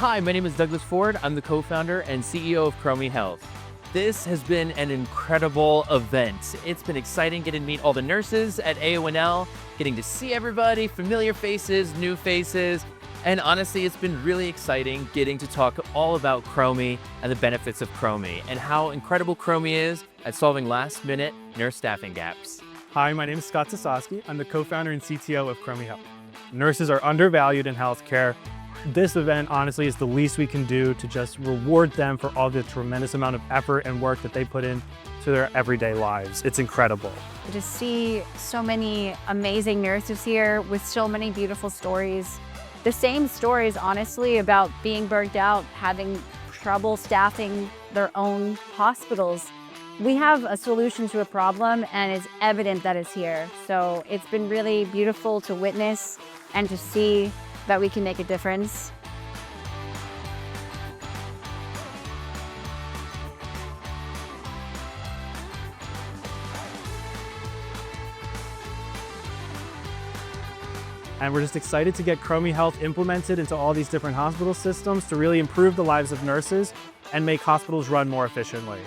Hi, my name is Douglas Ford. I'm the co-founder and CEO of Chromie Health. This has been an incredible event. It's been exciting getting to meet all the nurses at AONL, getting to see everybody, familiar faces, new faces, and honestly, it's been really exciting getting to talk all about Chromie and the benefits of Chromie and how incredible Chromie is at solving last-minute nurse staffing gaps. Hi, my name is Scott Sosowski. I'm the co-founder and CTO of Chromie Health. Nurses are undervalued in healthcare. This event, honestly, is the least we can do to just reward them for all the tremendous amount of effort and work that they put in to their everyday lives. It's incredible. To see so many amazing nurses here with so many beautiful stories. The same stories, honestly, about being burnt out, having trouble staffing their own hospitals. We have a solution to a problem, and it's evident that it's here. So it's been really beautiful to witness and to see that we can make a difference. And we're just excited to get Chromie Health implemented into all these different hospital systems to really improve the lives of nurses and make hospitals run more efficiently.